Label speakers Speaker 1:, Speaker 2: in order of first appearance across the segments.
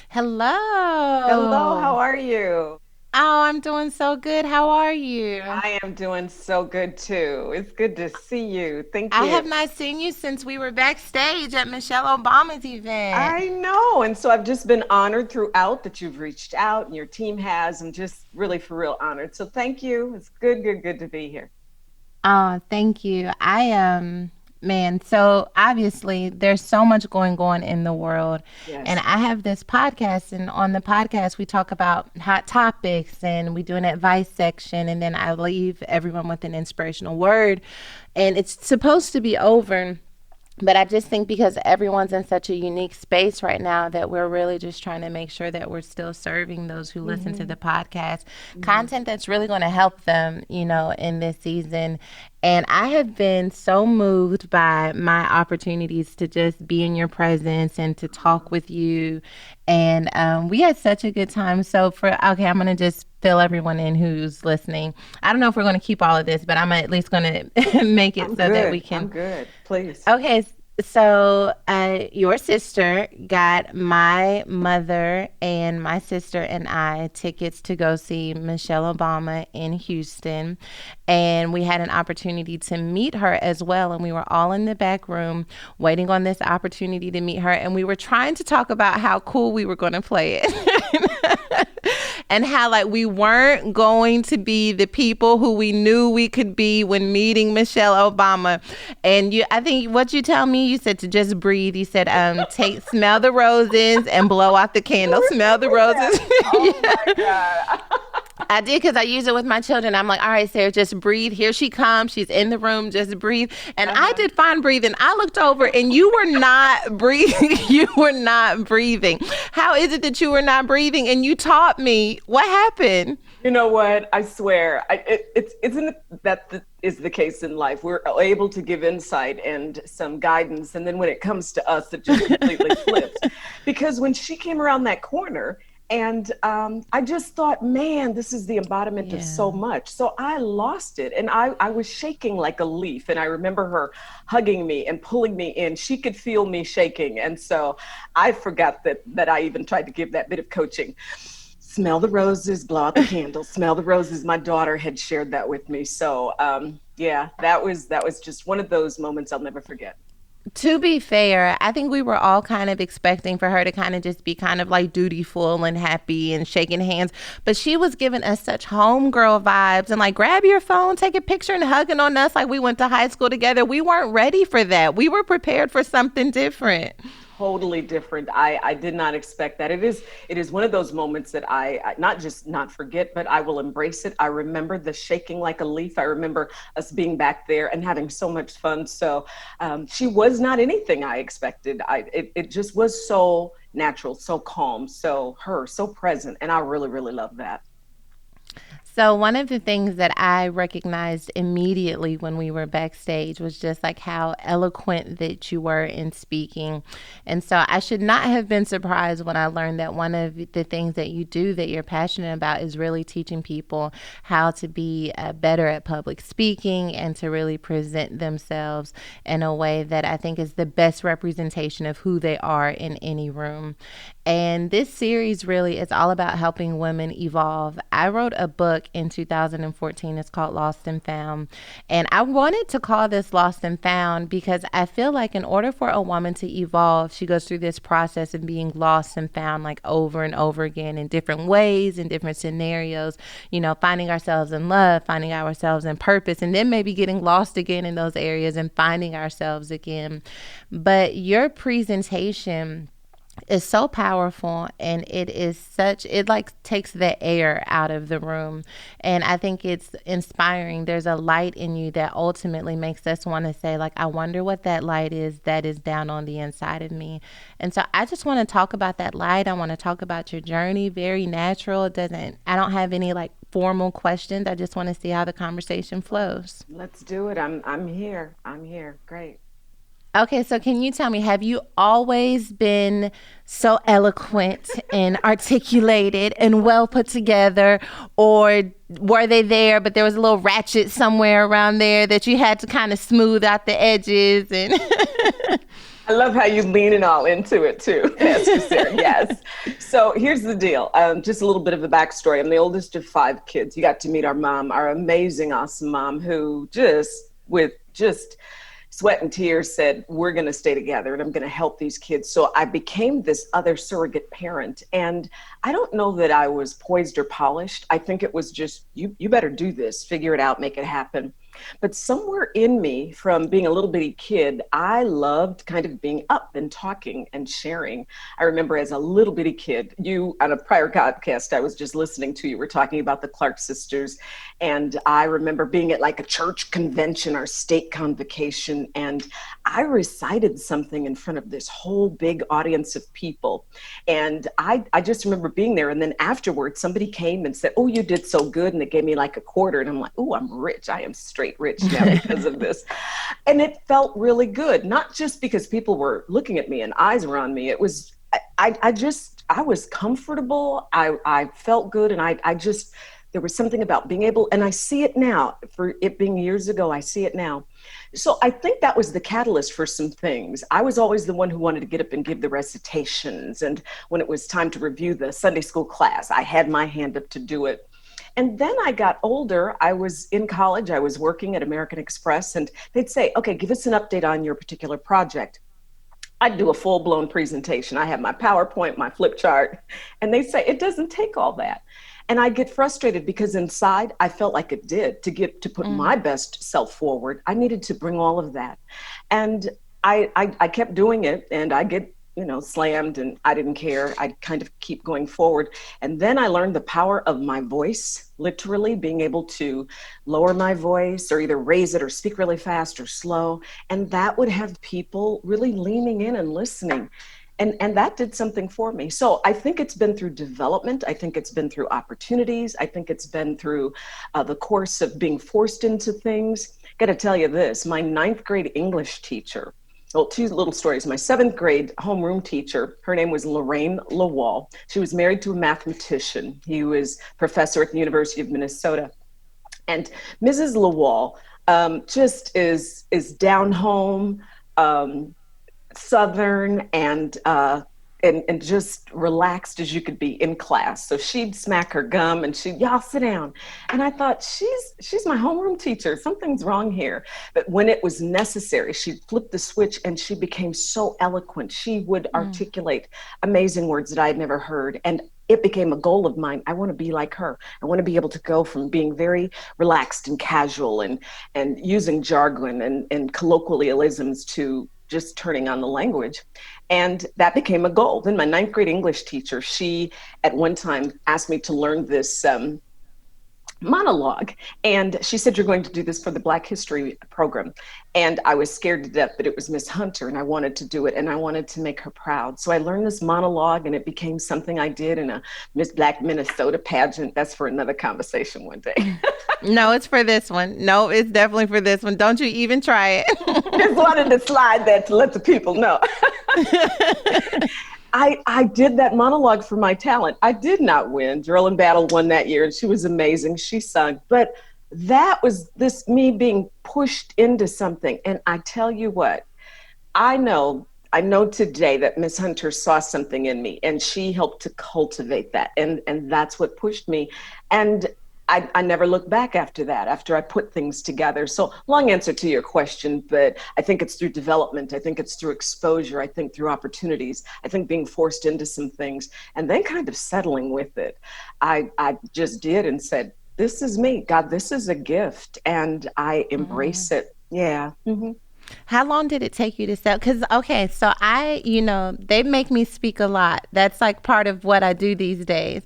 Speaker 1: Hello, how
Speaker 2: Hello.
Speaker 1: are you?
Speaker 2: Oh, I'm doing so good. How are you?
Speaker 1: I am doing so good too. It's good to see you. Thank
Speaker 2: I
Speaker 1: you.
Speaker 2: have not seen you since we were backstage at Michelle Obama's event.
Speaker 1: I know. And so I've just been honored throughout that you've reached out and your team has. I'm just really for real honored. So thank you. It's good to be here.
Speaker 2: Oh, thank you. Man, so obviously there's so much going on in the world. And
Speaker 1: Yes.
Speaker 2: I have this podcast, and on the podcast, we talk about hot topics and we do an advice section. And then I leave everyone with an inspirational word. And it's supposed to be over. But I just think because everyone's in such a unique space right now that we're really just trying to make sure that we're still serving those who listen to the
Speaker 1: Hmm.
Speaker 2: podcast
Speaker 1: Hmm.
Speaker 2: content that's really going to help them, in this season. And I have been so moved by my opportunities to just be in your presence and to talk with you. And we had such a good time. So, okay, I'm going to just fill everyone in who's listening. I don't know if we're going to keep all of this, but I'm at least going to make it
Speaker 1: I'm
Speaker 2: so that we
Speaker 1: good.
Speaker 2: can.
Speaker 1: I'm good. Please.
Speaker 2: Okay, so your sister got my mother and my sister and I tickets to go see Michelle Obama in Houston. And we had an opportunity to meet her as well. And we were all in the back room waiting on this opportunity to meet her. And we were trying to talk about how cool we were going to play it. And how like we weren't going to be the people who we knew we could be when meeting Michelle Obama. And I think what you tell me, you said to just breathe. You said, smell the roses and blow out the
Speaker 1: You
Speaker 2: candle. Smell the
Speaker 1: remember
Speaker 2: roses.
Speaker 1: that? Oh my God.
Speaker 2: I did because I use it with my children. I'm like, all right, Sarah, just breathe. Here she comes. She's in the room. Just breathe. And I
Speaker 1: Uh-huh.
Speaker 2: did fine breathing. I looked over and you were not breathing. You were not breathing. How is it that you were not breathing? And you taught me what happened.
Speaker 1: You know what? I swear, it's isn't it that is the case in life. We're able to give insight and some guidance, and then when it comes to us, it just completely flips. Because when she came around that corner, and I just thought, man, this is the embodiment of
Speaker 2: Yeah.
Speaker 1: so much. So I lost it, and I was shaking like a leaf. And I remember her hugging me and pulling me in. She could feel me shaking, and so I forgot that I even tried to give that bit of coaching. Smell the roses, blow out the candles, smell the roses. My daughter had shared that with me. So yeah, that was just one of those moments I'll never forget.
Speaker 2: To be fair, I think we were all kind of expecting for her to kind of just be kind of like dutiful and happy and shaking hands. But she was giving us such homegirl vibes and like grab your phone, take a picture and hugging on us like we went to high school together. We weren't ready for that. We were prepared for something different.
Speaker 1: Totally different. I did not expect that. It is one of those moments that I not just not forget, but I will embrace it. I remember the shaking like a leaf. I remember us being back there and having so much fun. So she was not anything I expected. It just was so natural, so calm, so her, so present, and I really love that.
Speaker 2: So, one of the things that I recognized immediately when we were backstage was just like how eloquent that you were in speaking. And so, I should not have been surprised when I learned that one of the things that you do that you're passionate about is really teaching people how to be better at public speaking and to really present themselves in a way that I think is the best representation of who they are in any room. And this series really is all about helping women evolve. I wrote a book in 2014. It's called Lost and Found. And I wanted to call this Lost and Found because I feel like in order for a woman to evolve, she goes through this process of being lost and found like over and over again in different ways, in different scenarios, finding ourselves in love, finding ourselves in purpose, and then maybe getting lost again in those areas and finding ourselves again. But your presentation is so powerful and it like takes the air out of the room, and I think it's inspiring. There's a light in you that ultimately makes us want to say like, I wonder what that light is that is down on the inside of me. And so I just want to talk about that light. I want to talk about your journey. Very natural. It doesn't I don't have any like formal questions. I just want to see how the conversation flows.
Speaker 1: Let's do it. I'm here. I'm here. Great.
Speaker 2: Okay, so can you tell me, have you always been so eloquent and articulated and well put together, or were they there, but there was a little ratchet somewhere around there that you had to kind of smooth out the edges and
Speaker 1: I love how you lean it all into it too, Pastor Sarah. Yes. So here's the deal. Just a little bit of a backstory. I'm the oldest of five kids. You got to meet our mom, our amazing, awesome mom, who just sweat and tears said, we're going to stay together and I'm going to help these kids. So I became this other surrogate parent. And I don't know that I was poised or polished. I think it was just, you better do this, figure it out, make it happen. But somewhere in me, from being a little bitty kid, I loved kind of being up and talking and sharing. I remember as a little bitty kid, you on a prior podcast I was just listening to, you were talking about the Clark sisters. And I remember being at like a church convention or state convocation, and I recited something in front of this whole big audience of people. And I just remember being there. And then afterwards, somebody came and said, oh, you did so good. And they gave me like a quarter. And I'm like, oh, I'm rich. I am straight rich now because of this. And it felt really good, not just because people were looking at me and eyes were on me. It was, I was comfortable. I felt good. And I just, there was something about being able, and I see it now, for it being years ago, I see it now. So I think that was the catalyst for some things. I was always the one who wanted to get up and give the recitations. And when it was time to review the Sunday school class, I had my hand up to do it. And then I got older. I was in college. I was working at American Express, and they'd say, okay, give us an update on your particular project. I'd do a full blown presentation. I have my PowerPoint, my flip chart, and they say it doesn't take all that. And I get frustrated because inside I felt like it did to put my best self forward. I needed to bring all of that. And I kept doing it, and I get, slammed, and I didn't care. I'd kind of keep going forward. And then I learned the power of my voice, literally being able to lower my voice or either raise it or speak really fast or slow. And that would have people really leaning in and listening. And that did something for me. So I think it's been through development. I think it's been through opportunities. I think it's been through the course of being forced into things. Got to tell you this, my ninth grade English teacher, well, two little stories. My seventh grade homeroom teacher, her name was Lorraine Lawal. She was married to a mathematician. He was professor at the University of Minnesota. And Mrs. Lawal just is down home, Southern, and just relaxed as you could be in class. So she'd smack her gum and y'all sit down. And I thought, she's my homeroom teacher. Something's wrong here. But when it was necessary, she'd flip the switch and she became so eloquent. She would articulate amazing words that I had never heard. And it became a goal of mine. I want to be like her. I want to be able to go from being very relaxed and casual and using jargon and colloquialisms to just turning on the language. And that became a goal. Then my ninth grade English teacher, she at one time asked me to learn this monologue. And she said, you're going to do this for the Black History program. And I was scared to death, but it was Miss Hunter and I wanted to do it and I wanted to make her proud. So I learned this monologue and it became something I did in a Miss Black Minnesota pageant. That's for another conversation one day.
Speaker 2: no, it's for this one. No, it's definitely for this one. Don't you even try it.
Speaker 1: Just wanted to slide that to let the people know. I did that monologue for my talent. I did not win. Drill and Battle won that year, and she was amazing. She sung. But that was me being pushed into something. And I tell you what, I know today that Miss Hunter saw something in me, and she helped to cultivate that. And that's what pushed me. And I never looked back after that, after I put things together. So long answer to your question, but I think it's through development. I think it's through exposure. I think through opportunities. I think being forced into some things and then kind of settling with it. I just did and said, this is me. God, this is a gift. And I embrace it. Yeah. Mm-hmm.
Speaker 2: How long did it take you to sell? Because, okay, so they make me speak a lot. That's like part of what I do these days.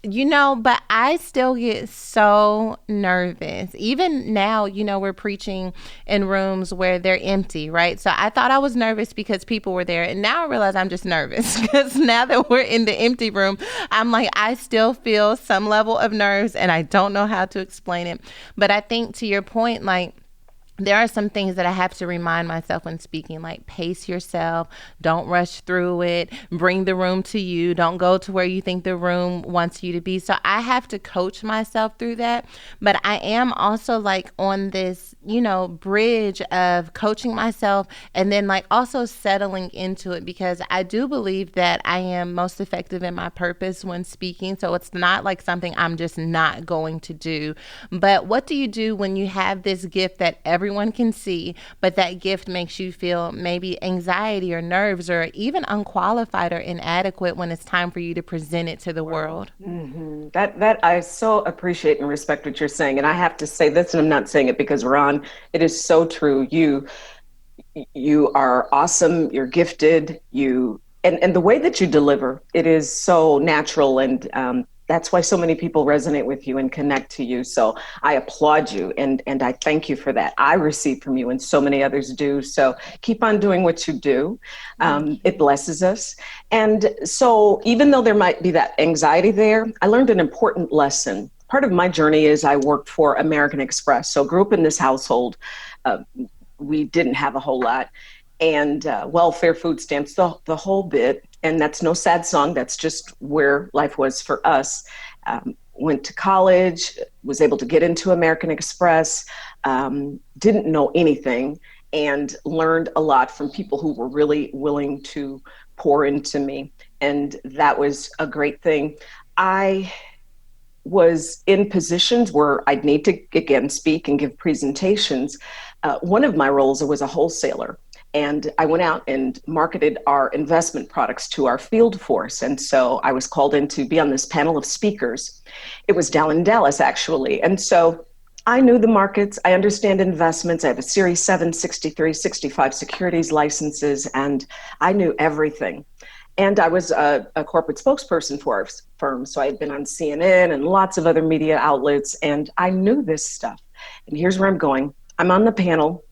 Speaker 2: But I still get so nervous. Even now, we're preaching in rooms where they're empty, right? So I thought I was nervous because people were there. And now I realize I'm just nervous because now that we're in the empty room, I'm like, I still feel some level of nerves and I don't know how to explain it. But I think to your point, like, there are some things that I have to remind myself when speaking, like pace yourself, don't rush through it, bring the room to you, don't go to where you think the room wants you to be. So I have to coach myself through that. But I am also like on this, bridge of coaching myself and then like also settling into it, because I do believe that I am most effective in my purpose when speaking. So it's not like something I'm just not going to do. But what do you do when you have this gift that everyone can see, but that gift makes you feel maybe anxiety or nerves or even unqualified or inadequate when it's time for you to present it to the
Speaker 1: World.
Speaker 2: world?
Speaker 1: That I so appreciate and respect what you're saying, and I have to say this, and I'm not saying it because we're on. It is so true. You are awesome. You're gifted. And the way that you deliver, it is so natural, and that's why so many people resonate with you and connect to you. So I applaud you, and I thank you for that. I receive from you, and so many others do. So keep on doing what you do.
Speaker 2: Thank
Speaker 1: It
Speaker 2: you.
Speaker 1: blesses us. And so even though there might be that anxiety there, I learned an important lesson. Part of my journey is I worked for American Express. So grew up in this household. Uh, we didn't have a whole lot, and welfare, food stamps, the whole bit. And that's no sad song. That's just where life was for us. Went to college, was able to get into American Express, didn't know anything, and learned a lot from people who were really willing to pour into me. And that was a great thing. I was in positions where I'd need to again speak and give presentations. One of my roles, I was a wholesaler, and I went out and marketed our investment products to our field force. And so I was called in to be on this panel of speakers. It was down in Dallas, actually. And so I knew the markets. I understand investments. I have a Series 7, 63, 65 securities licenses, and I knew everything. And I was a corporate spokesperson for our firm. So I had been on CNN and lots of other media outlets, and I knew this stuff. And here's where I'm going. I'm on the panel.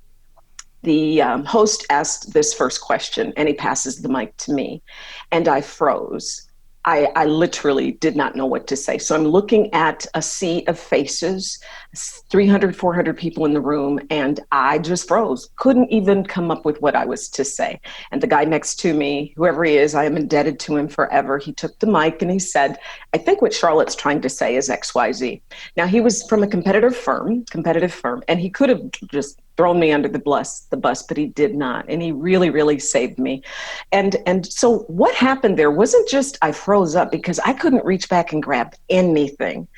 Speaker 1: The host asked this first question, and he passes the mic to me, and I froze. I literally did not know what to say. So I'm looking at a sea of faces, 300, 400 people in the room, and I just froze. Couldn't even come up with what I was to say. And the guy next to me, whoever he is, I am indebted to him forever. He took the mic and he said, I think what Charlotte's trying to say is XYZ. Now, he was from a competitive firm, and he could have just thrown me under the bus, but he did not. And he really, really saved me. And so what happened there wasn't just I froze up because I couldn't reach back and grab anything.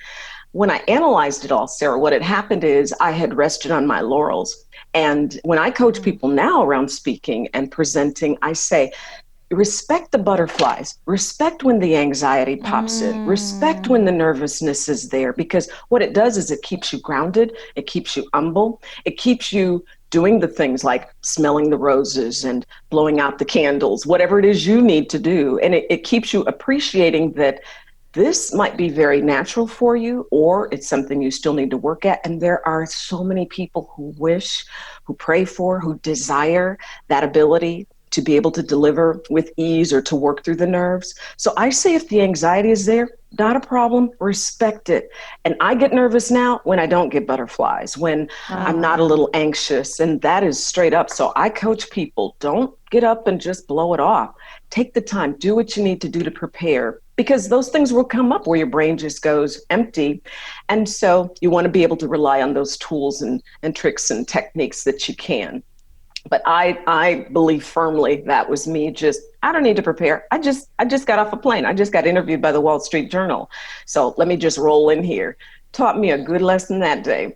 Speaker 1: When I analyzed it all, Sarah, what had happened is I had rested on my laurels. And when I coach people now around speaking and presenting, I say, respect the butterflies, respect when the anxiety pops in, respect when the
Speaker 2: Mm.
Speaker 1: nervousness is there, because what it does is it keeps you grounded, it keeps you humble, it keeps you doing the things like smelling the roses and blowing out the candles, whatever it is you need to do. And it keeps you appreciating that this might be very natural for you, or it's something you still need to work at. And there are so many people who wish, who pray for, who desire that ability to be able to deliver with ease or to work through the nerves. So I say if the anxiety is there, not a problem, respect it. And I get nervous now when I don't get butterflies, when I'm not a
Speaker 2: Wow.
Speaker 1: little anxious, and that is straight up. So I coach people, don't get up and just blow it off. Take the time, do what you need to do to prepare, because those things will come up where your brain just goes empty. And so you want to be able to rely on those tools and tricks and techniques that you can. But I believe firmly that was me. Just I don't need to prepare. I just got off a plane. I just got interviewed by the Wall Street Journal. So let me just roll in here. Taught me a good lesson that day.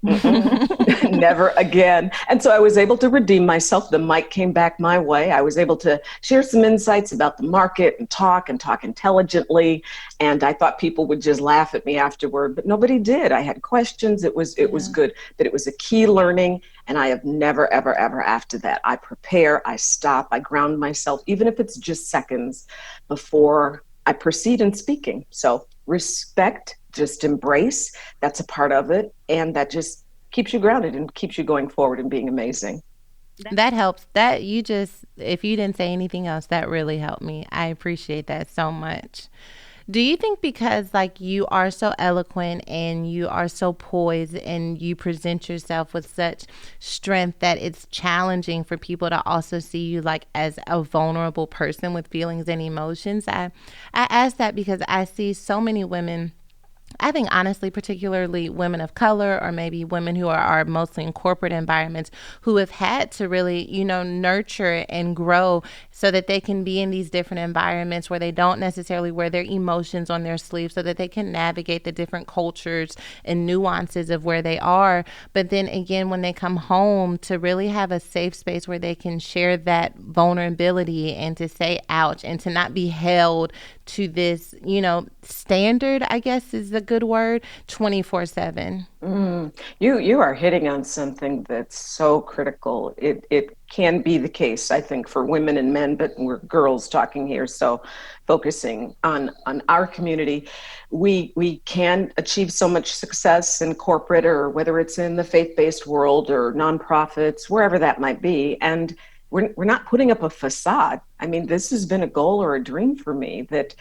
Speaker 1: Never again. And so I was able to redeem myself. The mic came back my way. I was able to share some insights about the market and talk intelligently. And I thought people would just laugh at me afterward, but nobody did. I had questions. It was
Speaker 2: Yeah.
Speaker 1: good. But it was a key learning. And I have never, ever, ever after that. I prepare, I stop, I ground myself, even if it's just seconds before I proceed in speaking. So respect, just embrace. That's a part of it. And that just keeps you grounded and keeps you going forward and being amazing.
Speaker 2: That helps. That you just, if you didn't say anything else, that really helped me. I appreciate that so much. Do you think because like you are so eloquent and you are so poised and you present yourself with such strength that it's challenging for people to also see you like as a vulnerable person with feelings and emotions? I ask that because I see so many women, I think honestly, particularly women of color or maybe women who are mostly in corporate environments who have had to really, nurture and grow so that they can be in these different environments where they don't necessarily wear their emotions on their sleeve so that they can navigate the different cultures and nuances of where they are. But then again, when they come home, to really have a safe space where they can share that vulnerability and to say ouch and to not be held to this, standard, I guess is a good word, 24/7.
Speaker 1: You are hitting on something that's so critical. It can be the case, I think, for women and men, but we're girls talking here, so focusing on our community, we can achieve so much success in corporate or whether it's in the faith-based world or nonprofits, wherever that might be, and we're not putting up a facade. I mean, this has been a goal or a dream for me that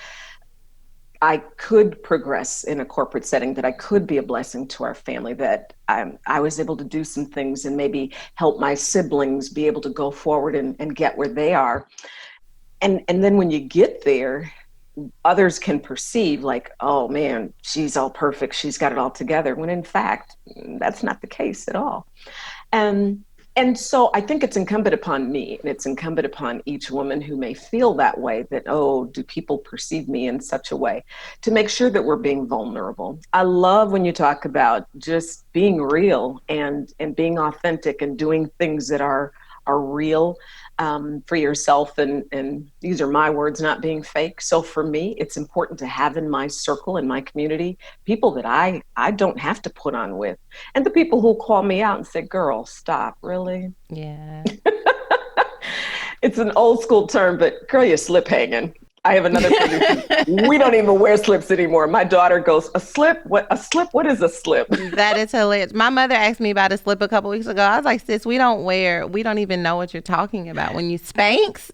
Speaker 1: I could progress in a corporate setting, that I could be a blessing to our family, that I was able to do some things and maybe help my siblings be able to go forward and get where they are. And then when you get there, others can perceive like, oh man, she's all perfect, she's got it all together, when in fact, that's not the case at all. And and so I think it's incumbent upon me and it's incumbent upon each woman who may feel that way, that, oh, do people perceive me in such a way, to make sure that we're being vulnerable. I love when you talk about just being real and being authentic and doing things that are real, for yourself. And these are my words, not being fake. So for me, it's important to have in my circle, in my community, people that I don't have to put on with. And the people who call me out and say, girl, stop, really?
Speaker 2: Yeah.
Speaker 1: It's an old school term, but girl, you're slip hanging. I have another friend who says, we don't even wear slips anymore. My daughter goes, a slip? What, a slip? What is a slip?
Speaker 2: That is hilarious. My mother asked me about a slip a couple weeks ago. I was like, sis, we don't even know what you're talking about. When you spanks,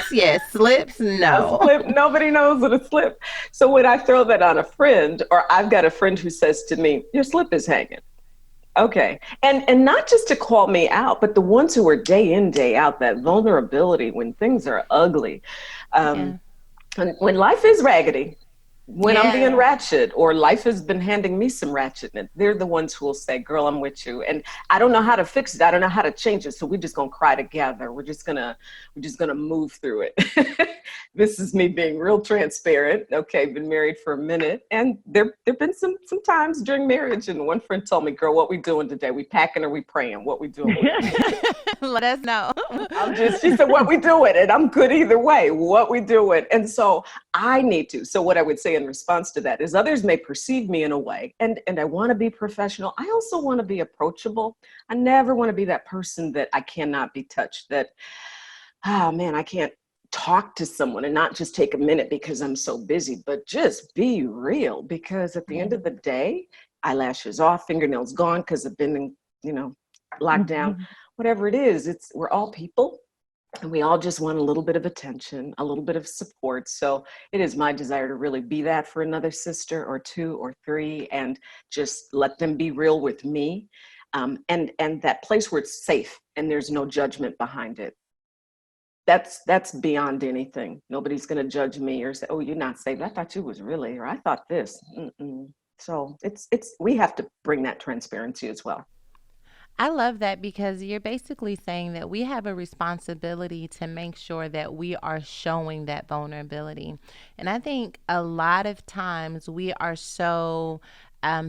Speaker 2: yes. Slips,
Speaker 1: A
Speaker 2: no.
Speaker 1: slip, nobody knows what a slip. So when I throw that on a friend, or I've got a friend who says to me, your slip is hanging. Okay. And not just to call me out, but the ones who are day in, day out, that vulnerability when things are ugly. Um,
Speaker 2: Yeah.
Speaker 1: and when life is raggedy, when I'm being
Speaker 2: Yeah.
Speaker 1: ratchet or life has been handing me some ratchetness, they're the ones who will say, girl, I'm with you. And I don't know how to fix it. I don't know how to change it. So we're just gonna cry together. We're just gonna move through it. This is me being real transparent. Okay, been married for a minute. And there've been some times during marriage, and one friend told me, girl, what we doing today? We packing or we praying? What we doing? What we doing?
Speaker 2: Let us know.
Speaker 1: She said, what we doing? And I'm good either way. What we doing? And so I need to. So what I would say in response to that is others may perceive me in a way, and I want to be professional. I also want to be approachable. I never want to be that person that I cannot be touched, that, oh man, I can't talk to someone and not just take a minute because I'm so busy, but just be real. Because at the
Speaker 2: Yeah.
Speaker 1: end of the day, eyelashes off, fingernails gone because I've been in, you know, locked down, whatever it is, we're all people and we all just want a little bit of attention, a little bit of support. So it is my desire to really be that for another sister or two or three, and just let them be real with me, and that place where it's safe and there's no judgment behind it. That's beyond anything. Nobody's going to judge me or say, "Oh, you're not saved. I thought you was really," or "I thought this." Mm-mm. So it's we have to bring that transparency as well.
Speaker 2: I love that because you're basically saying that we have a responsibility to make sure that we are showing that vulnerability. And I think a lot of times we are so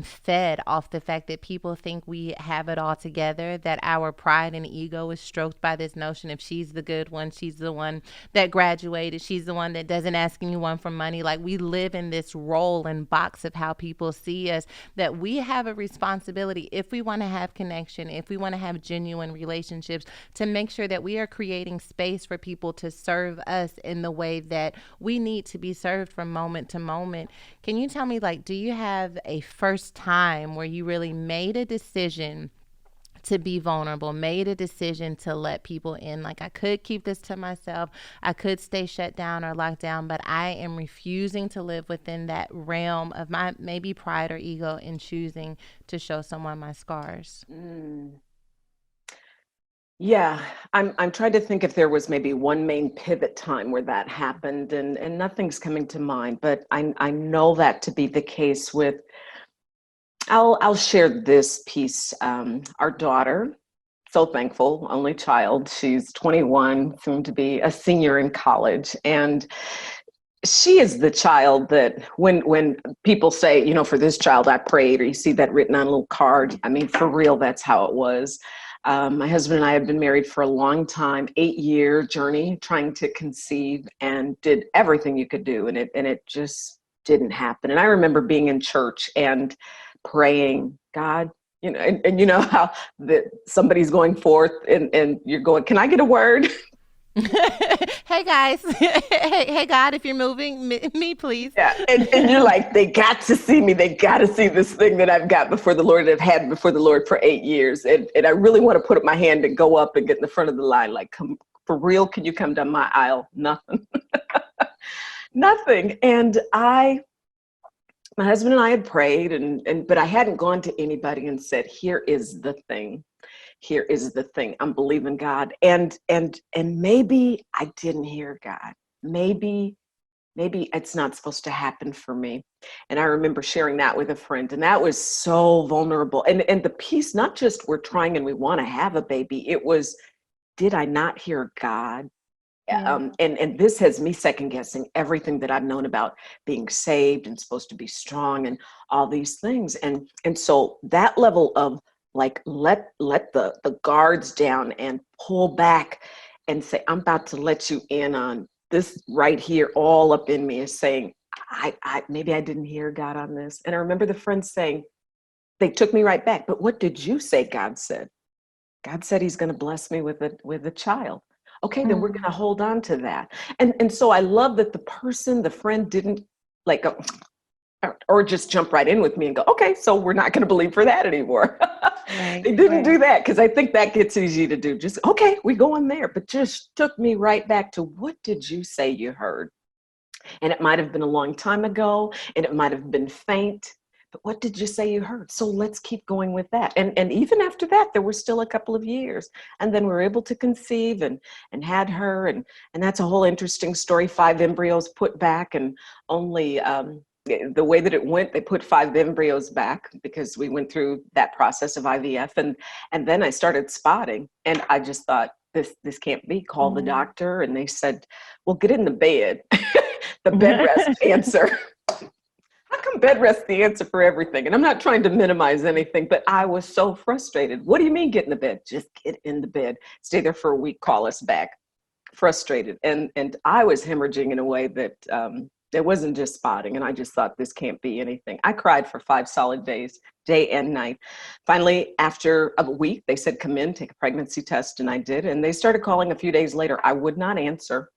Speaker 2: fed off the fact that people think we have it all together, that our pride and ego is stroked by this notion of she's the good one, she's the one that graduated, she's the one that doesn't ask anyone for money. Like we live in this role and box of how people see us, that we have a responsibility if we want to have connection, if we want to have genuine relationships, to make sure that we are creating space for people to serve us in the way that we need to be served from moment to moment. Can you tell me, like, do you have a first time where you really made a decision to be vulnerable, made a decision to let people in. Like, I could keep this to myself, I could stay shut down or locked down, but I am refusing to live within that realm of my maybe pride or ego in choosing to show someone my scars.
Speaker 1: Mm. Yeah, I'm trying to think if there was maybe one main pivot time where that happened, and nothing's coming to mind, but I know that to be the case with. I'll share this piece. Our daughter, so thankful, only child. She's 21, soon to be a senior in college, and she is the child that when people say, for this child I prayed, or you see that written on a little card. I mean, for real, that's how it was. My husband and I have been married for a long time, 8-year journey trying to conceive, and did everything you could do, and it just didn't happen. And I remember being in church and praying, God, and you know how that somebody's going forth, and you're going, can I get a word?
Speaker 2: Hey guys, hey God, if you're moving, me please.
Speaker 1: Yeah, and you're like, they got to see me. They got to see this thing that I've got before the Lord, that I've had before the Lord for 8 years. And I really want to put up my hand and go up and get in the front of the line. Like, come for real, can you come down my aisle? Nothing. Nothing. And my husband and I had prayed, but I hadn't gone to anybody and said, here is the thing. Here is the thing. I'm believing God. And maybe I didn't hear God. Maybe it's not supposed to happen for me. And I remember sharing that with a friend, and that was so vulnerable. And the piece, not just we're trying and we want to have a baby, it was, did I not hear God?
Speaker 2: Yeah.
Speaker 1: And this has me second guessing everything that I've known about being saved and supposed to be strong and all these things. And so that level of, like, let the guards down and pull back and say, I'm about to let you in on this right here. All up in me is saying, I maybe I didn't hear God on this. And I remember the friends saying, they took me right back. But what did you say God said? God said he's going to bless me with a child. Okay, then we're going to
Speaker 2: Mm.
Speaker 1: hold on to that. And so I love that the friend didn't, like, go, or just jump right in with me and go, okay, so we're not going to believe for that anymore.
Speaker 2: Right,
Speaker 1: They didn't
Speaker 2: right.
Speaker 1: do that, because I think that gets easy to do. Just, okay, we go in there, but just took me right back to, what did you say you heard? And it might have been a long time ago, and it might have been faint, but what did you say you heard? So let's keep going with that. And even after that, there were still a couple of years. And then we were able to conceive and had her. And that's a whole interesting story. 5 embryos put back, and only the way that it went, they put 5 embryos back because we went through that process of IVF. And then I started spotting, and I just thought, this can't be. Called the
Speaker 2: Mm.
Speaker 1: doctor, and they said, well, get in the bed. The bed rest answer. How come bed rest the answer for everything? And I'm not trying to minimize anything, but I was so frustrated. What do you mean get in the bed? Just get in the bed. Stay there for a week, call us back. Frustrated. And I was hemorrhaging in a way that it wasn't just spotting. And I just thought, this can't be anything. I cried for 5 solid days, day and night. Finally, after a week, they said, come in, take a pregnancy test. And I did. And they started calling a few days later. I would not answer.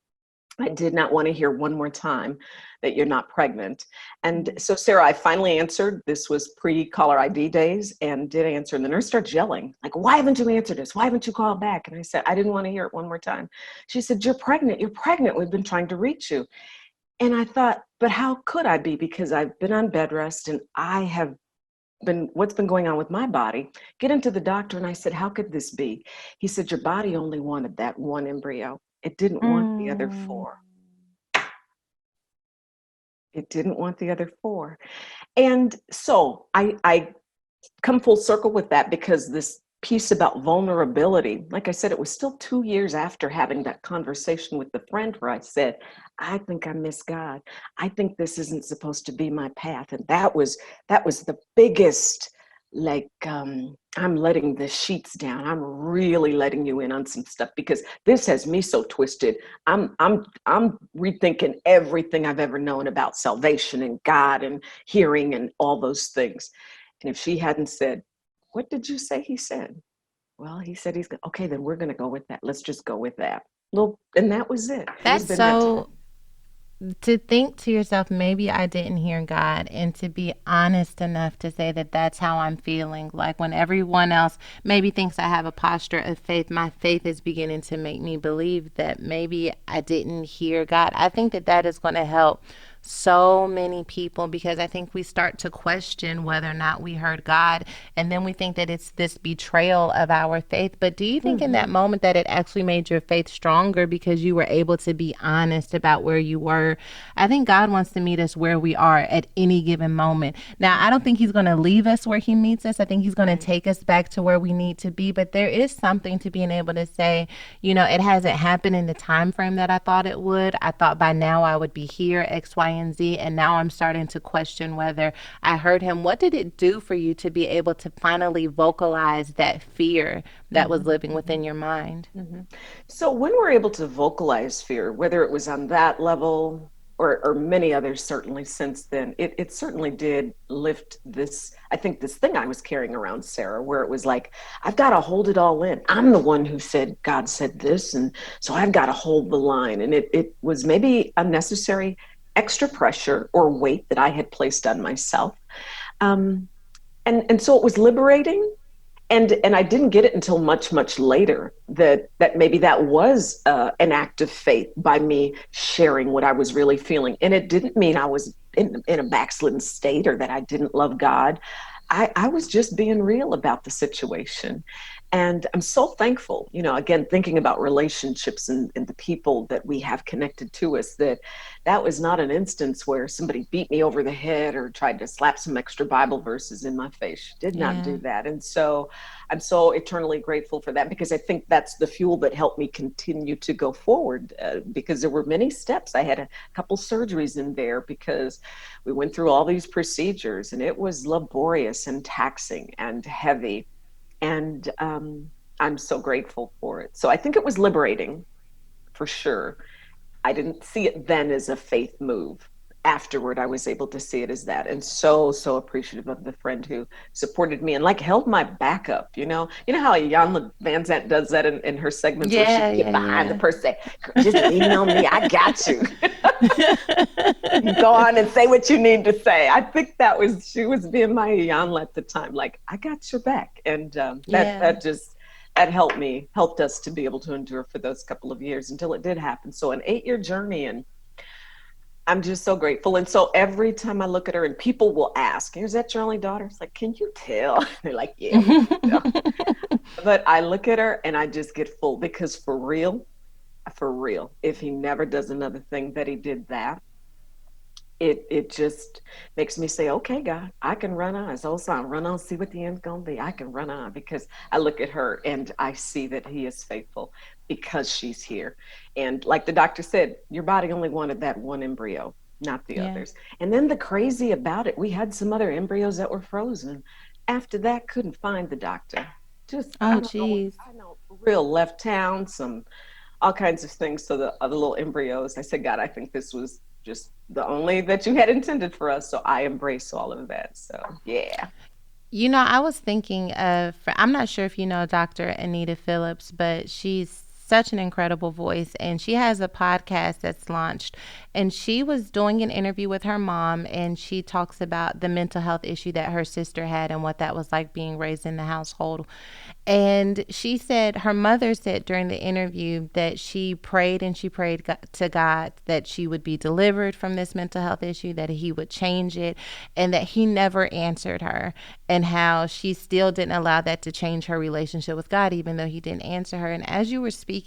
Speaker 1: I did not want to hear one more time that you're not pregnant. And so, Sarah, I finally answered. This was pre-caller ID days, and did answer. And the nurse starts yelling, like, why haven't you answered this? Why haven't you called back? And I said, I didn't want to hear it one more time. She said, you're pregnant. You're pregnant. We've been trying to reach you. And I thought, but how could I be? Because I've been on bed rest, and I have what's been going on with my body. Get into the doctor, and I said, how could this be? He said, your body only wanted that one embryo. It didn't want the other
Speaker 2: Mm.
Speaker 1: 4. It didn't want the other 4. And so I come full circle with that, because this piece about vulnerability, like I said, it was still 2 years after having that conversation with the friend where I said, I think I miss God. I think this isn't supposed to be my path. And that was the biggest, like, I'm letting the sheets down. I'm really letting you in on some stuff, because this has me so twisted. I'm rethinking everything I've ever known about salvation and God and hearing and all those things. And if she hadn't said, what did you say he said? Well, he said he's okay, then we're going to go with that. Let's just go with that. Well, and that was it. It was
Speaker 2: That's
Speaker 1: been that time.
Speaker 2: so To think to yourself, maybe I didn't hear God, and to be honest enough to say that that's how I'm feeling. Like when everyone else maybe thinks I have a posture of faith, my faith is beginning to make me believe that maybe I didn't hear God. I think that that is going to help so many people, because I think we start to question whether or not we heard God, and then we think that it's this betrayal of our faith. But do you think in that
Speaker 1: Hmm.
Speaker 2: moment that it actually made your faith stronger because you were able to be honest about where you were? I think God wants to meet us where we are at any given moment. Now, I don't think He's going to leave us where He meets us. I think He's going to
Speaker 1: Right.
Speaker 2: take us back to where we need to be. But there is something to being able to say, it hasn't happened in the time frame that I thought it would. I thought by now I would be here, X, Y, and Z. And now I'm starting to question whether I heard Him. What did it do for you to be able to finally vocalize that fear that was
Speaker 1: Hmm.
Speaker 2: living within your mind?
Speaker 1: Hmm. So when we're able to vocalize fear, whether it was on that level or many others certainly since then, it certainly did lift this, I think this thing I was carrying around, Sarah, where it was like, I've got to hold it all in. I'm the one who said, God said this, and so I've got to hold the line. And it was maybe unnecessary extra pressure or weight that I had placed on myself. Um, and so it was liberating, and I didn't get it until much later that maybe that was an act of faith by me sharing what I was really feeling, and it didn't mean I was in a backslidden state or that I didn't love God. I was just being real about the situation. And I'm so thankful, again, thinking about relationships and the people that we have connected to us, that was not an instance where somebody beat me over the head or tried to slap some extra Bible verses in my face. She did not
Speaker 2: Yeah.
Speaker 1: do that. And so I'm so eternally grateful for that, because I think that's the fuel that helped me continue to go forward, because there were many steps. I had a couple surgeries in there because we went through all these procedures, and it was laborious and taxing and heavy. And I'm so grateful for it. So I think it was liberating for sure. I didn't see it then as a faith move. Afterward, I was able to see it as that, and so appreciative of the friend who supported me and like held my back up. How Jan Van Zant does that in her segments where she
Speaker 2: Yeah,
Speaker 1: get
Speaker 2: yeah,
Speaker 1: behind the
Speaker 2: yeah.
Speaker 1: person, say, just lean on me, I got you. You go on and say what you need to say. I think that was she was being my Jan at the time, like I got your back, and that
Speaker 2: Yeah.
Speaker 1: that just that helped us to be able to endure for those couple of years until it did happen. So an 8-year journey, and I'm just so grateful. And so every time I look at her, and people will ask, "Is that your only daughter?" It's like, "Can you tell?" They're like, "Yeah, we can tell." But I look at her and I just get full, because for real, if he never does another thing that he did that, it just makes me say, okay, God, I can run on. It's old song, run on, see what the end's gonna be. I can run on, because I look at her and I see that He is faithful because she's here. And like the doctor said, your body only wanted that one embryo, not the
Speaker 2: Yeah.
Speaker 1: others. And then the crazy about it, we had some other embryos that were frozen. After that, couldn't find the doctor. Just I
Speaker 2: Oh,
Speaker 1: don't know what
Speaker 2: geez.
Speaker 1: I know. For real, left town, some all kinds of things. So the other little embryos, I said, God, I think this was just the only that you had intended for us. So I embrace all of that. So yeah.
Speaker 2: I was thinking of, I'm not sure if you know Dr. Anita Phillips, but she's such an incredible voice, and she has a podcast that's launched, and she was doing an interview with her mom, and she talks about the mental health issue that her sister had and what that was like being raised in the household. And she said, her mother said during the interview that she prayed and she prayed to God that she would be delivered from this mental health issue, that He would change it, and that He never answered her, and how she still didn't allow that to change her relationship with God, even though He didn't answer her. And as you were speaking,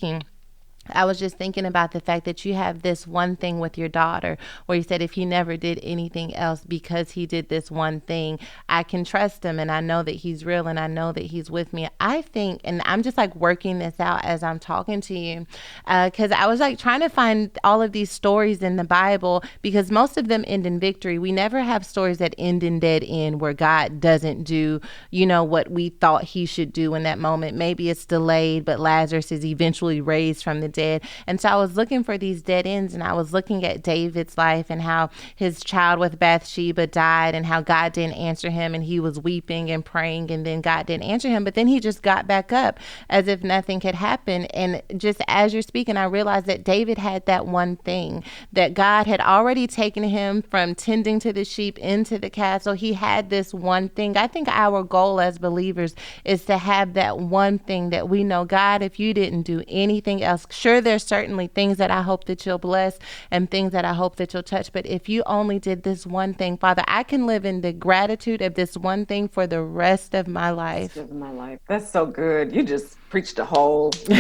Speaker 2: I was just thinking about the fact that you have this one thing with your daughter where you said if he never did anything else because he did this one thing, I can trust him and I know that he's real and I know that he's with me. I think, and I'm just like working this out as I'm talking to you, because I was like trying to find all of these stories in the Bible because most of them end in victory. We never have stories that end in dead end where God doesn't do, what we thought He should do in that moment. Maybe it's delayed, but Lazarus is eventually raised from the dead. And so I was looking for these dead ends, and I was looking at David's life and how his child with Bathsheba died and how God didn't answer him, and he was weeping and praying, and then God didn't answer him, but then he just got back up as if nothing had happened. And just as you're speaking, I realized that David had that one thing, that God had already taken him from tending to the sheep into the castle. He had this one thing. I think our goal as believers is to have that one thing that we know, God, if you didn't do anything else, sure, there's certainly things that I hope that you'll bless and things that I hope that you'll touch, but if you only did this one thing, Father, I can live in the gratitude of this one thing for the rest of my
Speaker 1: Rest
Speaker 2: life.
Speaker 1: of my life. That's so good. You just preached a whole spin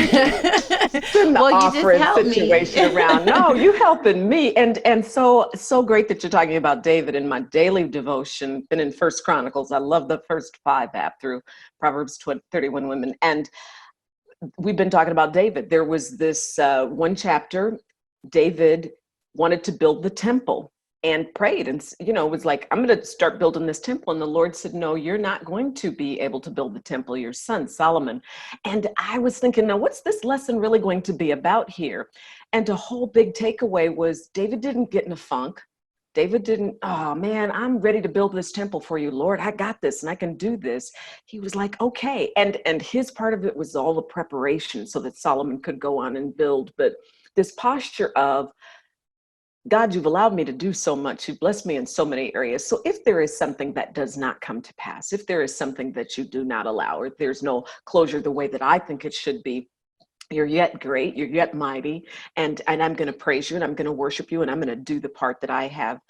Speaker 1: the
Speaker 2: Well, you just
Speaker 1: offering
Speaker 2: helped me.
Speaker 1: situation around. No, you helping me. And so great that you're talking about David. In my daily devotion, been in First Chronicles. I love the first 5 app through Proverbs 31 women. And we've been talking about David. There was this one chapter, David wanted to build the temple and prayed and was like, I'm going to start building this temple. And the Lord said, no, you're not going to be able to build the temple, your son Solomon. And I was thinking, now what's this lesson really going to be about here? And a whole big takeaway was David didn't get in a funk. David didn't, oh man, I'm ready to build this temple for you, Lord. I got this and I can do this. He was like, okay. And his part of it was all the preparation so that Solomon could go on and build. But this posture of, God, you've allowed me to do so much. You've blessed me in so many areas. So if there is something that does not come to pass, if there is something that you do not allow, or if there's no closure the way that I think it should be, you're yet great, you're yet mighty, and I'm going to praise you, and I'm going to worship you, and I'm going to do the part that I have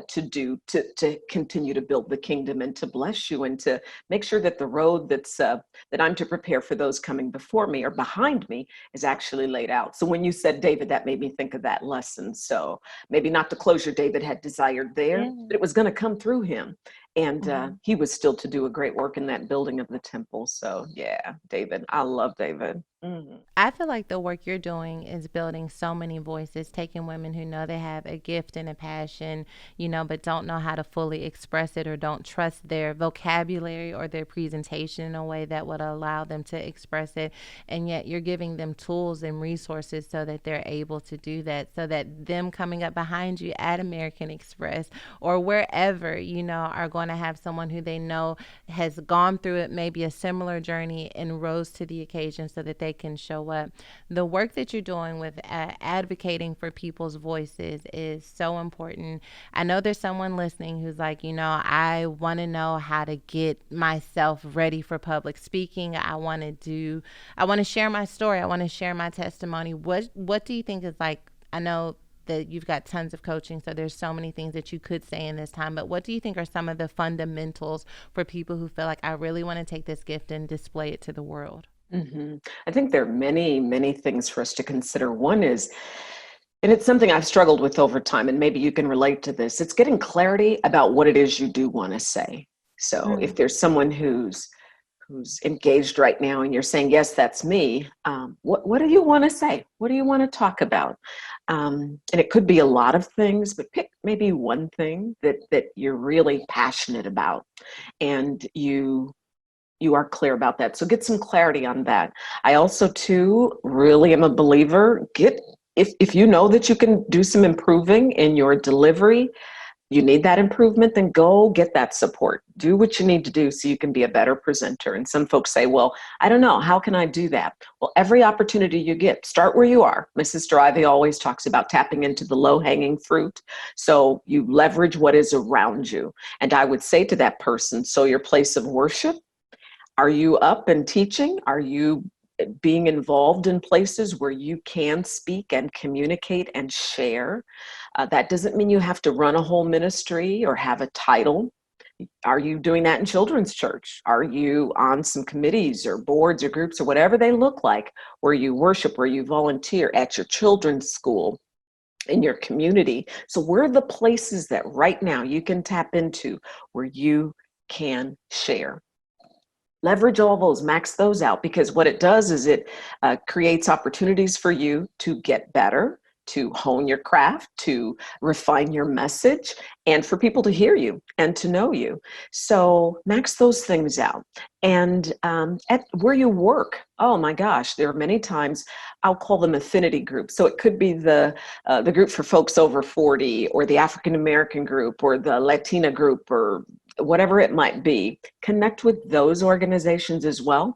Speaker 1: to do to continue to build the kingdom and to bless you and to make sure that the road that I'm to prepare for those coming before me or behind me is actually laid out. So when you said David, that made me think of that lesson. So maybe not the closure David had desired there,
Speaker 2: Yeah.
Speaker 1: but it was going to come through him. And
Speaker 2: Mhm.
Speaker 1: he was still to do a great work in that building of the temple. So yeah, David, I love David. Mhm.
Speaker 2: I feel like the work you're doing is building so many voices, taking women who know they have a gift and a passion, but don't know how to fully express it or don't trust their vocabulary or their presentation in a way that would allow them to express it. And yet you're giving them tools and resources so that they're able to do that, so that them coming up behind you at American Express or wherever, are going to have someone who they know has gone through it, maybe a similar journey, and rose to the occasion so that they can show up. The work that you're doing with advocating for people's voices is so important. I know there's someone listening who's like, I want to know how to get myself ready for public speaking. I want to share my story. I want to share my testimony. What do you think is like, I know that you've got tons of coaching, so there's so many things that you could say in this time, but what do you think are some of the fundamentals for people who feel like I really want to take this gift and display it to the world?
Speaker 1: I think there are many, many things for us to consider. One is, and it's something I've struggled with over time, and maybe you can relate to this, it's getting clarity about what it is you do want to say. So if there's someone who's engaged right now and you're saying, yes, that's me, what do you want to say? What do you want to talk about? And it could be a lot of things, but pick maybe one thing that you're really passionate about and you are clear about that. So get some clarity on that. I also too really am a believer, if you know that you can do some improving in your delivery, you need that improvement, then go get that support. Do what you need to do so you can be a better presenter. And some folks say, well, I don't know, how can I do that? Well, every opportunity you get, start where you are. My sister Ivy always talks about tapping into the low-hanging fruit. So you leverage what is around you. And I would say to that person, so your place of worship, are you up and teaching? Are you being involved in places where you can speak and communicate and share? That doesn't mean you have to run a whole ministry or have a title. Are you doing that in children's church? Are you on some committees or boards or groups or whatever they look like, where you worship, where you volunteer at your children's school, in your community? So where are the places that right now you can tap into where you can share? Leverage all those, max those out, because what it does is it creates opportunities for you to get better, to hone your craft, to refine your message, and for people to hear you and to know you. So max those things out. And at where you work, oh my gosh, there are many times I'll call them affinity groups. So it could be the group for folks over 40, or the African American group, or the Latina group, or whatever it might be. Connect with those organizations as well.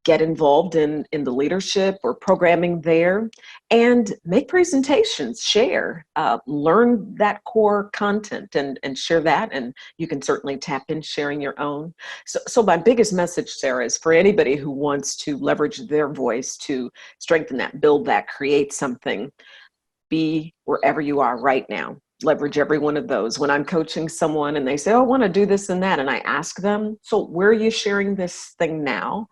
Speaker 1: Get involved in the leadership or programming there, and make presentations, share, learn that core content, and share that. And you can certainly tap in sharing your own. So my biggest message, Sarah, is for anybody who wants to leverage their voice to strengthen that, build that, create something. Be wherever you are right now. Leverage every one of those. When I'm coaching someone and they say, oh, I want to do this and that, and I ask them, so where are you sharing this thing now?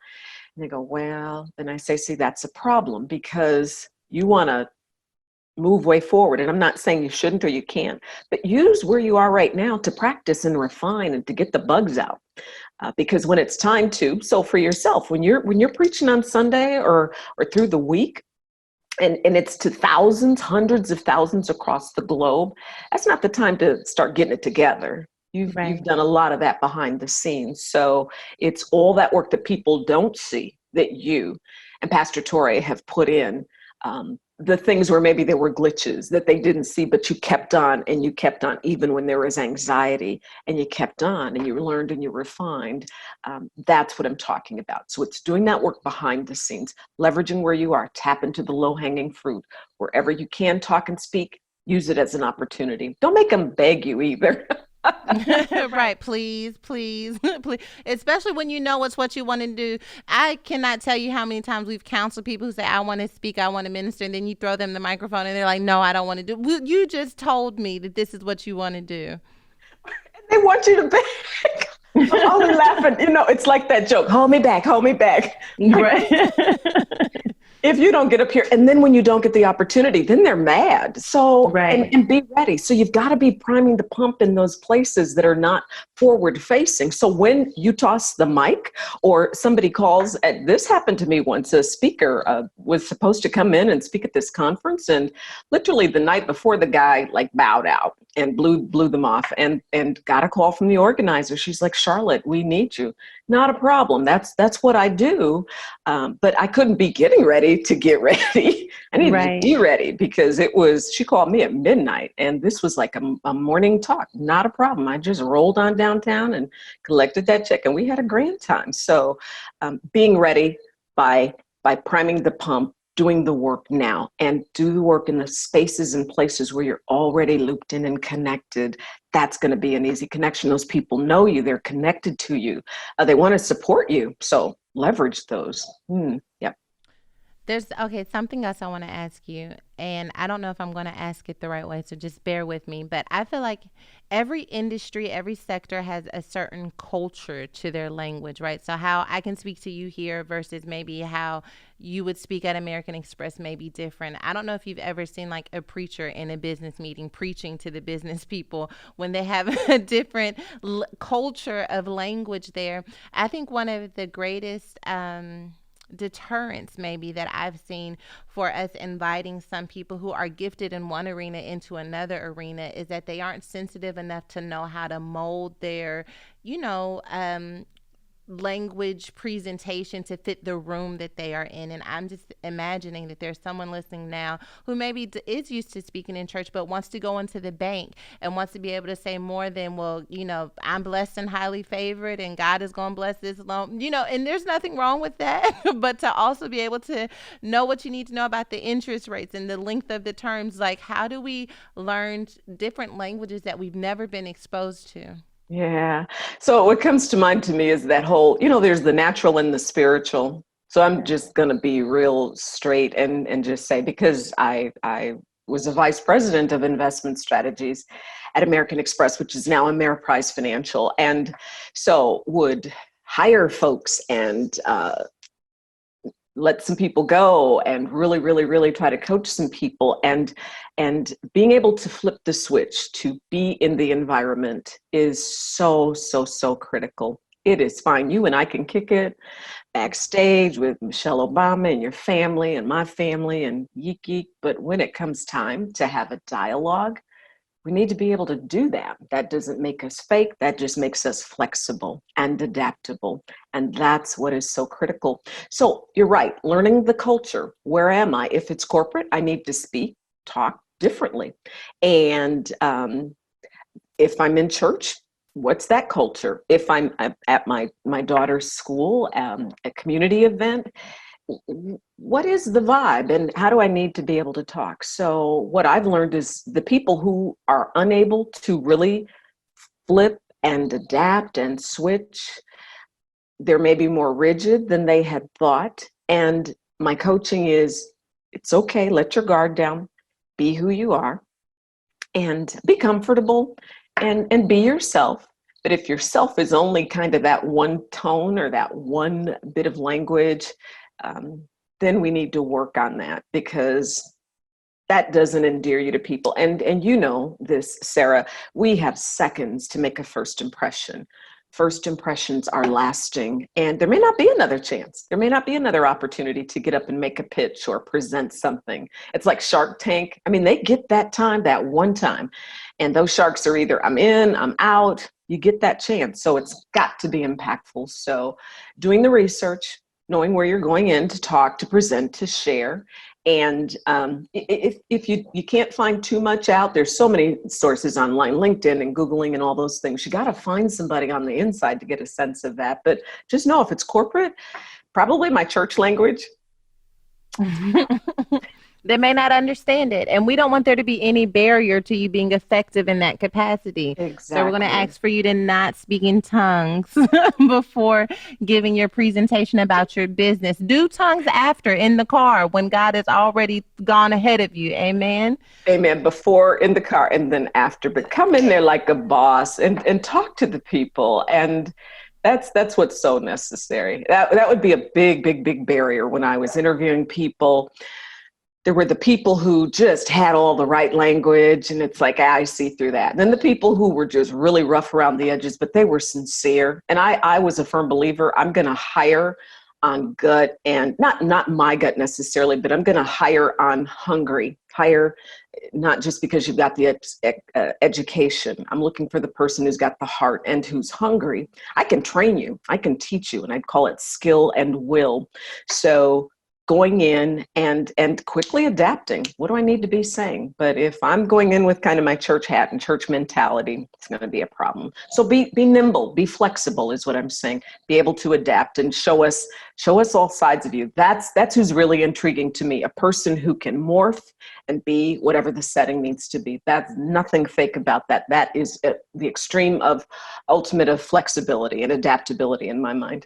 Speaker 1: And they go, well, then I say, see, that's a problem, because you want to move way forward. And I'm not saying you shouldn't or you can't, but use where you are right now to practice and refine and to get the bugs out. Because when it's time to, so for yourself, when you're preaching on Sunday or through the week, and it's to thousands, hundreds of thousands across the globe, that's not the time to start getting it together. You've
Speaker 2: Right.
Speaker 1: done a lot of that behind the scenes. So it's all that work that people don't see that you and Pastor Torre have put in. The things where maybe there were glitches that they didn't see, but you kept on and you kept on even when there was anxiety, and you kept on and you learned and you refined. That's what I'm talking about. So it's doing that work behind the scenes, leveraging where you are, tap into the low-hanging fruit. Wherever you can talk and speak, use it as an opportunity. Don't make them beg you either.
Speaker 2: Right, please, please, please. Especially when you know it's what you want to do. I cannot tell you how many times we've counseled people who say, I want to speak, I want to minister, and then you throw them the microphone and they're like, no, I don't want to do. Well, you just told me that this is what you want to do.
Speaker 1: They want you to beg. I'm only laughing. It's like that joke, hold me back, hold me back.
Speaker 2: Right.
Speaker 1: If you don't get up here, and then when you don't get the opportunity, then they're mad. So,
Speaker 2: Right.
Speaker 1: and be ready. So you've got to be priming the pump in those places that are not forward facing. So when you toss the mic or somebody calls, this happened to me once. A speaker was supposed to come in and speak at this conference, and literally the night before, the guy like bowed out and blew them off, and got a call from the organizer. She's like, Charlotte, we need you. Not a problem. That's what I do. But I couldn't be getting ready to get ready. I needed to
Speaker 2: Right.
Speaker 1: be ready, because she called me at midnight, and this was like a morning talk. Not a problem. I just rolled on downtown and collected that check, and we had a grand time. So being ready by priming the pump, doing the work now, and do the work in the spaces and places where you're already looped in and connected. That's going to be an easy connection. Those people know you. They're connected to you. They want to support you. So leverage those. Yeah.
Speaker 2: There's okay, something else I want to ask you, and I don't know if I'm going to ask it the right way, so just bear with me. But I feel like every industry, every sector has a certain culture to their language, right? So how I can speak to you here versus maybe how you would speak at American Express may be different. I don't know if you've ever seen like a preacher in a business meeting preaching to the business people when they have a different culture of language there. I think one of the greatest deterrence maybe that I've seen for us inviting some people who are gifted in one arena into another arena is that they aren't sensitive enough to know how to mold their, you know, language presentation to fit the room that they are in. And I'm just imagining that there's someone listening now who maybe is used to speaking in church but wants to go into the bank and wants to be able to say more than, well, you know, I'm blessed and highly favored and God is going to bless this loan, you know, and there's nothing wrong with that. But to also be able to know what you need to know about the interest rates and the length of the terms, like how do we learn different languages that we've never been exposed to?
Speaker 1: Yeah. So what comes to mind to me is that whole, there's the natural and the spiritual. So I'm just going to be real straight and just say, because I was a vice president of investment strategies at American Express, which is now Ameriprise Financial, and so would hire folks and let some people go and really, really, really try to coach some people, and being able to flip the switch to be in the environment is so, so, so critical. It is fine. You and I can kick it backstage with Michelle Obama and your family and my family and yeek yeek. But when it comes time to have a dialogue, we need to be able to do that. That doesn't make us fake. That just makes us flexible and adaptable. And that's what is so critical. So you're right, learning the culture. Where am I? If it's corporate, I need to speak, talk differently. And if I'm in church, what's that culture? If I'm at my daughter's school, a community event, what is the vibe and how do I need to be able to talk? So what I've learned is the people who are unable to really flip and adapt and switch, they're maybe more rigid than they had thought. And my coaching is it's okay, let your guard down, be who you are, and be comfortable and be yourself. But if yourself is only kind of that one tone or that one bit of language, um, then we need to work on that because that doesn't endear you to people. And you know this, Sarah, we have seconds to make a first impression. First impressions are lasting, and there may not be another chance. There may not be another opportunity to get up and make a pitch or present something. It's like Shark Tank. I mean, they get that time, that one time, and those sharks are either I'm in, I'm out. You get that chance, so it's got to be impactful. So, doing the research, knowing where you're going in to talk, to present, to share, and if you can't find too much out, there's so many sources online, LinkedIn and Googling and all those things. You got to find somebody on the inside to get a sense of that. But just know if it's corporate, probably my church language.
Speaker 2: They may not understand it. And we don't want there to be any barrier to you being effective in that capacity. So we're going to
Speaker 1: Exactly.
Speaker 2: ask for you to not speak in tongues before giving your presentation about your business. Do tongues after in the car when God has already gone ahead of you. Amen.
Speaker 1: Amen. Before in the car and then after, but come in there like a boss and talk to the people. And that's what's so necessary. That would be a big barrier when I was interviewing people. There were the people who just had all the right language, and it's like, I see through that. And then the people who were just really rough around the edges, but they were sincere. And I was a firm believer, I'm going to hire on gut, and not my gut necessarily, but I'm going to hire on hungry, hire not just because you've got the education. I'm looking for the person who's got the heart and who's hungry. I can train you, I can teach you, and I'd call it skill and will. So going in and quickly adapting. What do I need to be saying? But if I'm going in with kind of my church hat and church mentality, it's going to be a problem. So be nimble, be flexible is what I'm saying. Be able to adapt and show us all sides of you. That's who's really intriguing to me. A person who can morph and be whatever the setting needs to be. That's nothing fake about that. That is the extreme of ultimate of flexibility and adaptability in my mind.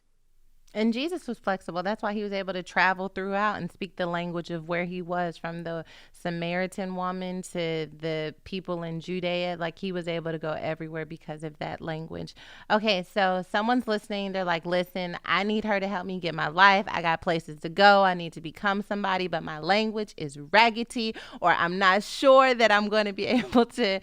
Speaker 2: And Jesus was flexible. That's why he was able to travel throughout and speak the language of where he was, from the Samaritan woman to the people in Judea. Like he was able to go everywhere because of that language. Okay, so someone's listening. They're like, listen, I need her to help me get my life. I got places to go. I need to become somebody, but my language is raggedy, or I'm not sure that I'm going to be able to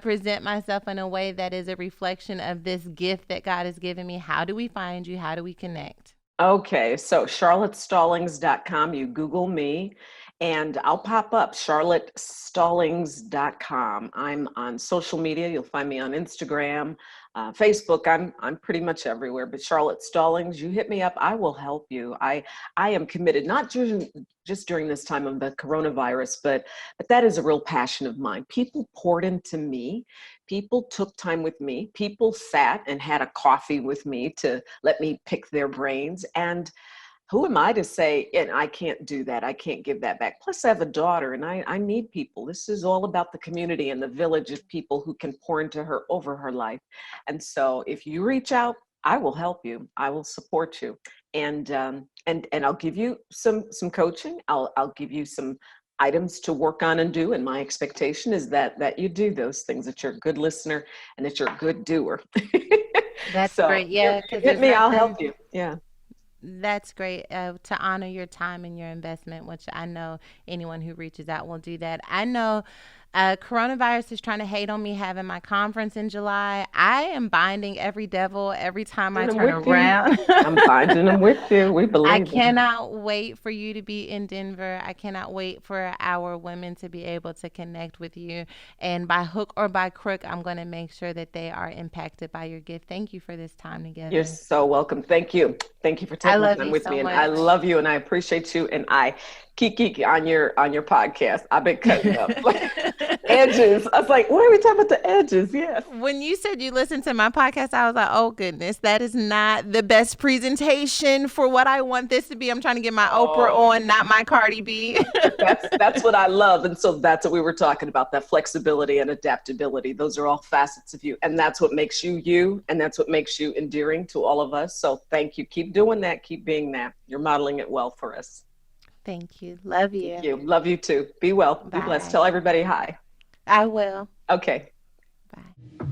Speaker 2: present myself in a way that is a reflection of this gift that God has given me. How do we find you? How do we connect?
Speaker 1: Okay, so charlottestallings.com, you Google me and I'll pop up charlottestallings.com. I'm on social media. You'll find me on Instagram, Facebook. I'm pretty much everywhere, but Charlotte Stallings, you hit me up. I will help you. I am committed, not just during this time of the coronavirus, but that is a real passion of mine. People poured into me. People took time with me. People sat and had a coffee with me to let me pick their brains. And who am I to say, and I can't do that. I can't give that back. Plus, I have a daughter and I need people. This is all about the community and the village of people who can pour into her over her life. And so if you reach out, I will help you. I will support you. And I'll give you some coaching. I'll give you some items to work on and do. And my expectation is that you do those things, that you're a good listener and that you're a good doer.
Speaker 2: That's
Speaker 1: So
Speaker 2: great.
Speaker 1: you
Speaker 2: Yeah, because
Speaker 1: hit
Speaker 2: there's
Speaker 1: me, I'll help
Speaker 2: nothing.
Speaker 1: you. Yeah.
Speaker 2: That's great, to honor your time and your investment, which I know anyone who reaches out will do that. I know Coronavirus is trying to hate on me having my conference in July. I am binding every devil every time I
Speaker 1: And I'm
Speaker 2: turn
Speaker 1: with you.
Speaker 2: around.
Speaker 1: I'm binding them with you. We
Speaker 2: I
Speaker 1: believe it.
Speaker 2: cannot wait for you to be in Denver. I cannot wait for our women to be able to connect with you. And by hook or by crook, I'm going to make sure that they are impacted by your gift. Thank you for this time
Speaker 1: You're
Speaker 2: together.
Speaker 1: so welcome. Thank you. Thank you for
Speaker 2: I
Speaker 1: taking the
Speaker 2: love
Speaker 1: time
Speaker 2: you
Speaker 1: with
Speaker 2: so
Speaker 1: me. And I
Speaker 2: much.
Speaker 1: love you and I appreciate you. And I kiki on your podcast. I've been cutting up like edges. I was like, why are we talking about the edges? Yes.
Speaker 2: When you said you listened to my podcast, I was like, oh goodness, that is not the best presentation for what I want this to be. I'm trying to get my Oprah
Speaker 1: Oh,
Speaker 2: on, not my Cardi B.
Speaker 1: that's what I love. And so that's what we were talking about, that flexibility and adaptability. Those are all facets of you. And that's what makes you you. And that's what makes you endearing to all of us. So thank you. Keep doing that. Keep being that. You're modeling it well for us.
Speaker 2: Thank you. Love
Speaker 1: Thank
Speaker 2: you.
Speaker 1: you. Love you too. Be well. Be blessed.
Speaker 2: Bye.
Speaker 1: Tell everybody hi.
Speaker 2: I will.
Speaker 1: Okay.
Speaker 2: Bye.